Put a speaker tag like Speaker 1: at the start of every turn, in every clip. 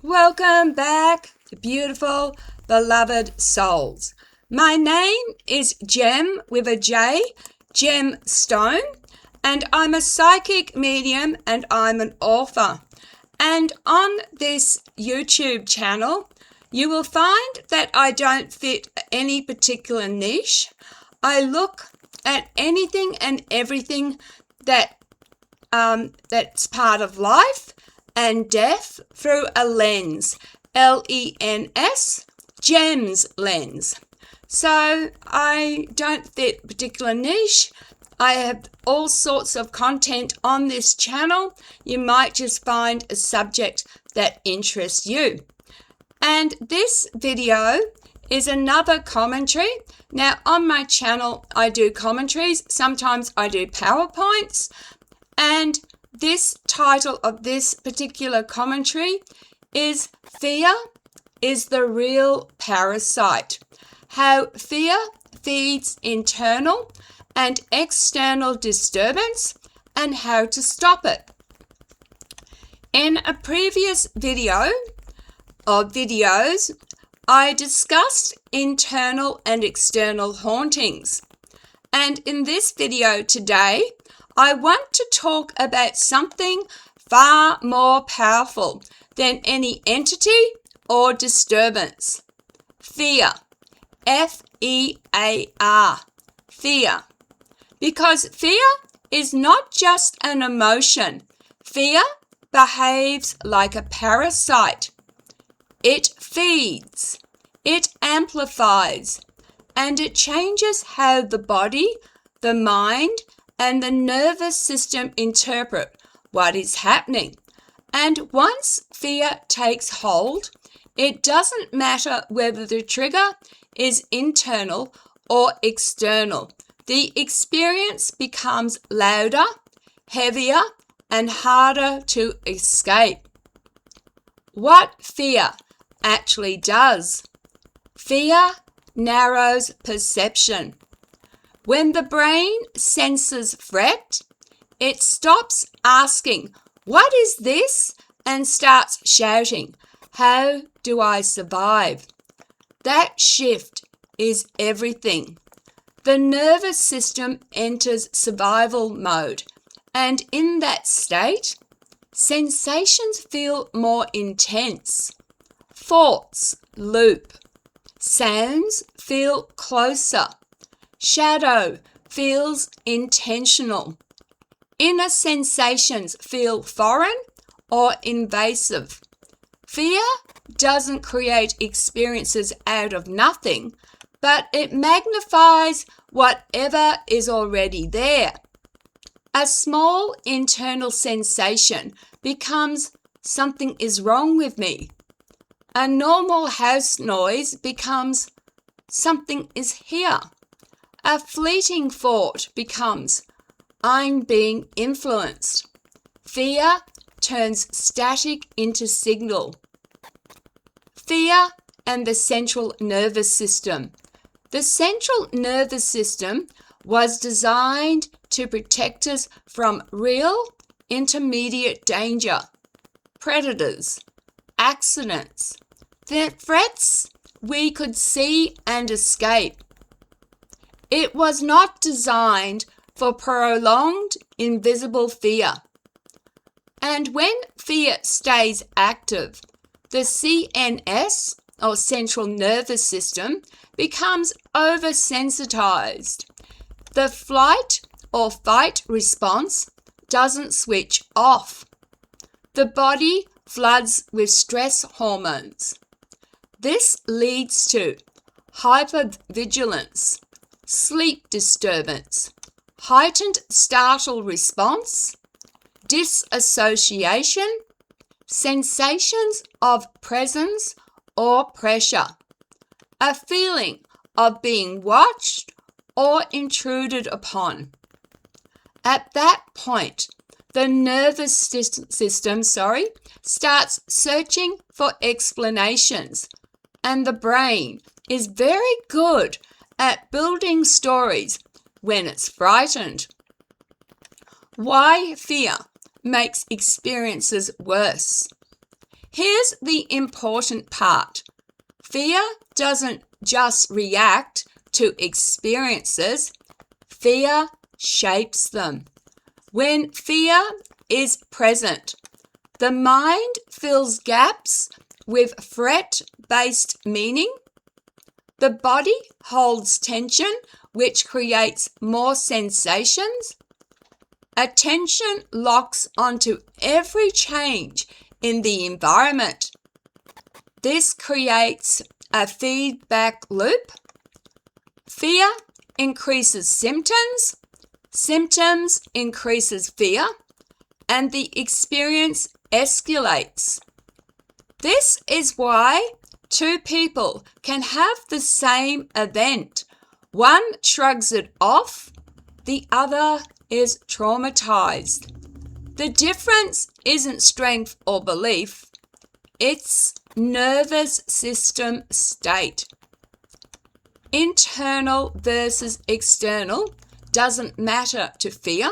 Speaker 1: Welcome back, beautiful, beloved souls. My name is Gem with a J, Gem Stone, and I'm a psychic medium and I'm an author. And on this YouTube channel, you will find that I don't fit any particular niche. I look at anything and everything that's part of life and death through a lens, L-E-N-S, GEMS lens. So I don't fit a particular niche. I have all sorts of content on this channel. You might just find a subject that interests you. And this video is another commentary. Now on my channel I do commentaries, sometimes I do PowerPoints, and this title of this particular commentary is Fear is the Real Parasite. How fear feeds internal and external disturbance and how to stop it. In a previous video or videos, I discussed internal and external hauntings. And in this video today, I want to talk about something far more powerful than any entity or disturbance. Fear. F-E-A-R. Fear. Because fear is not just an emotion. Fear behaves like a parasite. It feeds, it amplifies, and it changes how the body, the mind, and the nervous system interpret what is happening. And once fear takes hold, it doesn't matter whether the trigger is internal or external. The experience becomes louder, heavier, and harder to escape. What fear actually does? Fear narrows perception. When the brain senses threat, it stops asking, "What is this?" and starts shouting, "How do I survive?" That shift is everything. The nervous system enters survival mode, and in that state, sensations feel more intense. Thoughts loop. Sounds feel closer. Shadow feels intentional. Inner sensations feel foreign or invasive. Fear doesn't create experiences out of nothing, but it magnifies whatever is already there. A small internal sensation becomes something is wrong with me. A normal house noise becomes something is here. A fleeting thought becomes I'm being influenced. Fear turns static into signal. Fear and the central nervous system. The central nervous system was designed to protect us from real intermediate danger, predators, accidents, the threats we could see and escape. It was not designed for prolonged invisible fear. And when fear stays active, the CNS, or central nervous system, becomes oversensitized. The flight or fight response doesn't switch off. The body floods with stress hormones. This leads to hypervigilance, sleep disturbance, heightened startle response, disassociation, sensations of presence or pressure, a feeling of being watched or intruded upon. At that point, the nervous system starts searching for explanations, and the brain is very good at building stories when it's frightened. Why fear makes experiences worse. Here's the important part. Fear doesn't just react to experiences, fear shapes them. When fear is present, the mind fills gaps with threat-based meaning. The body holds tension, which creates more sensations. Attention locks onto every change in the environment. This creates a feedback loop. Fear increases symptoms. Symptoms increases fear, and the experience escalates. This is why two people can have the same event. One shrugs it off, the other is traumatized. The difference isn't strength or belief, it's nervous system state. Internal versus external doesn't matter to fear.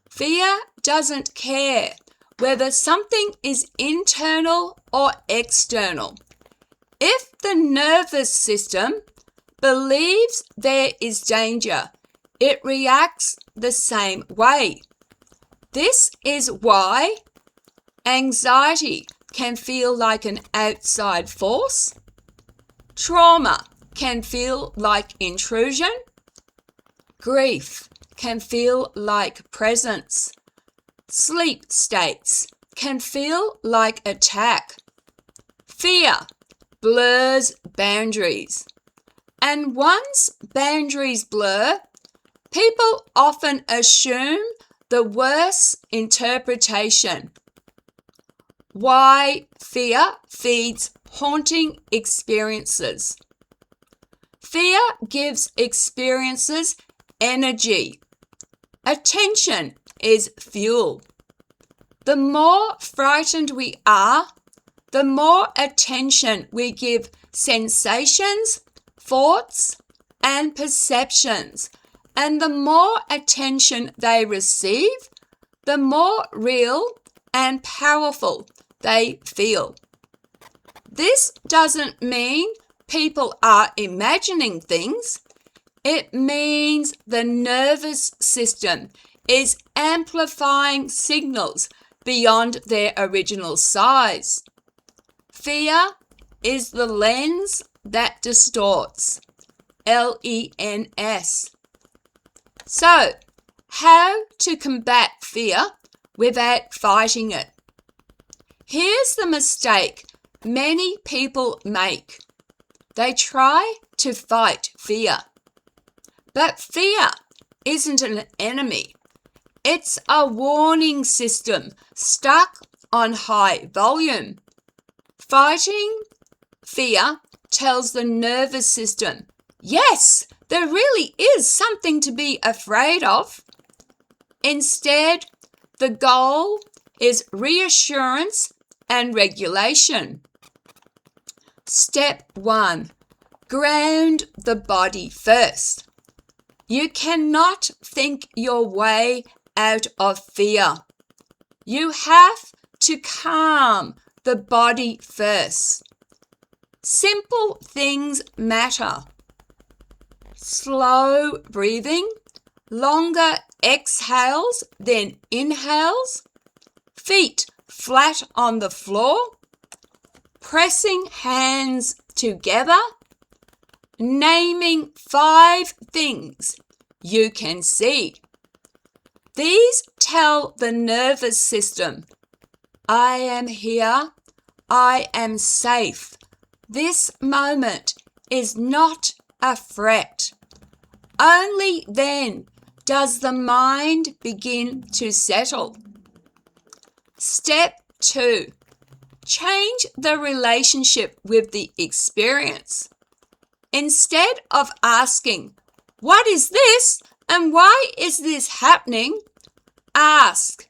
Speaker 1: Fear doesn't care whether something is internal or external. If the nervous system believes there is danger, it reacts the same way. This is why anxiety can feel like an outside force. Trauma can feel like intrusion. Grief can feel like presence. Sleep states can feel like attack. Fear blurs boundaries. And once boundaries blur, people often assume the worst interpretation. Why fear feeds haunting experiences. Fear gives experiences energy. Attention is fuel. The more frightened we are, the more attention we give sensations, thoughts, and perceptions. And the more attention they receive, the more real and powerful they feel. This doesn't mean people are imagining things. It means the nervous system is amplifying signals beyond their original size. Fear is the lens that distorts. Lens. So, how to combat fear without fighting it? Here's the mistake many people make. They try to fight fear. But fear isn't an enemy. It's a warning system stuck on high volume. Fighting fear tells the nervous system, yes, there really is something to be afraid of. Instead, the goal is reassurance and regulation. Step 1. Ground the body first. You cannot think your way out of fear. You have to calm the body first. Simple things matter. Slow breathing, longer exhales than inhales, feet flat on the floor, pressing hands together, naming 5 things you can see. These tell the nervous system, I am here, I am safe. This moment is not a threat. Only then does the mind begin to settle. Step 2. Change the relationship with the experience. Instead of asking, what is this and why is this happening? Ask,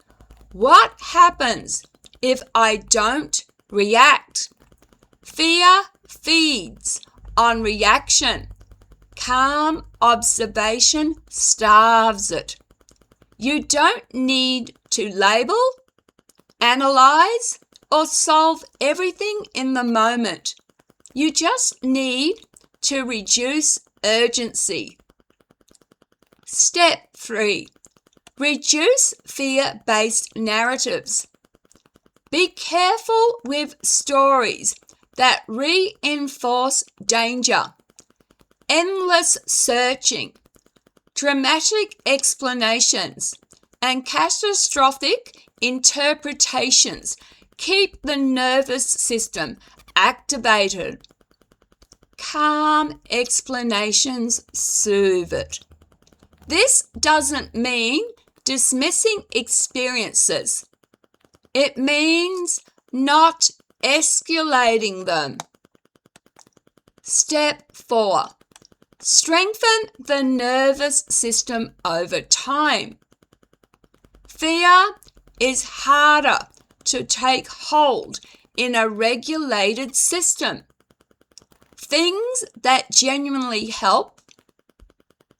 Speaker 1: what happens if I don't react? Fear feeds on reaction. Calm observation starves it. You don't need to label, analyze, or solve everything in the moment. You just need to reduce urgency. Step 3. Reduce fear-based narratives. Be careful with stories that reinforce danger. Endless searching, dramatic explanations, and catastrophic interpretations keep the nervous system activated. Calm explanations soothe it. This doesn't mean dismissing experiences. It means not escalating them. Step 4. Strengthen the nervous system over time. Fear is harder to take hold in a regulated system. Things that genuinely help: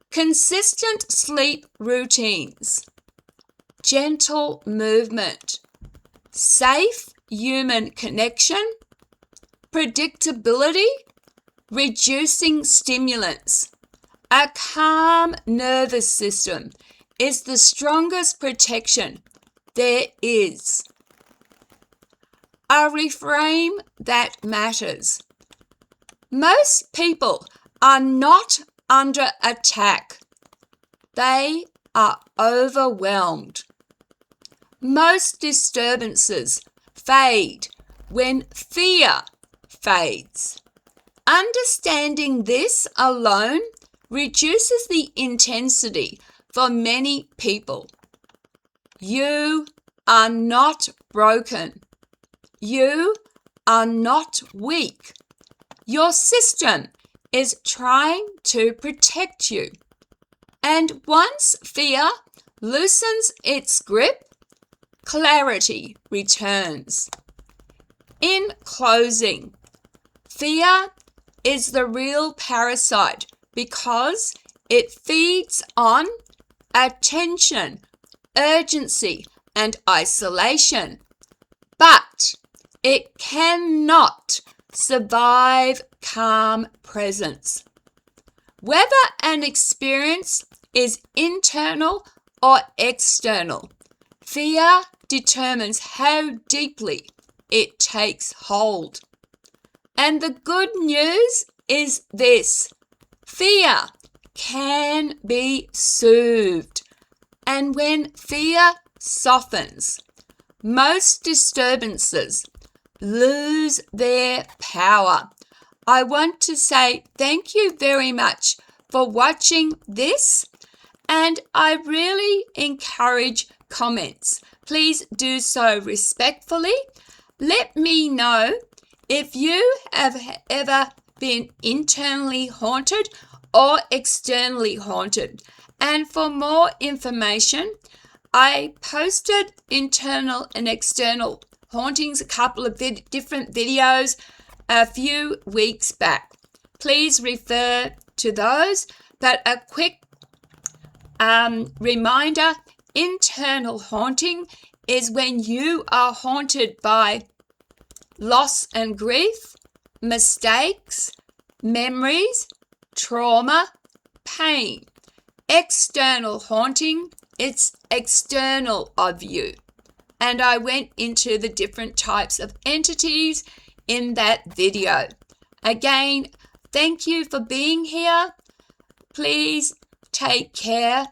Speaker 1: consistent sleep routines, gentle movement, safe human connection, predictability, reducing stimulants. A calm nervous system is the strongest protection there is. A reframe that matters. Most people are not under attack. They are overwhelmed. Most disturbances fade when fear fades. Understanding this alone reduces the intensity for many people. You are not broken. You are not weak. Your system is trying to protect you. And once fear loosens its grip, clarity returns. In closing, fear is the real parasite because it feeds on attention, urgency, and isolation. But it cannot survive calm presence. Whether an experience is internal or external, fear determines how deeply it takes hold. And the good news is this: fear can be soothed. And when fear softens, most disturbances lose their power. I want to say thank you very much for watching this, and I really encourage comments. Please do so respectfully. Let me know if you have ever been internally haunted or externally haunted. And for more information, I posted internal and external hauntings, a couple of different videos a few weeks back. Please refer to those. But a quick reminder, internal haunting is when you are haunted by loss and grief, mistakes, memories, trauma, pain. External haunting, it's external of you. And I went into the different types of entities in that video. Again, thank you for being here. Please take care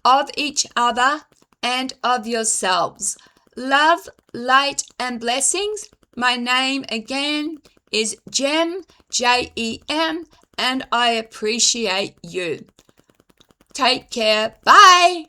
Speaker 1: of each other and of yourselves. Love, light, and blessings. My name again is Jem, Jem, and I appreciate you. Take care. Bye.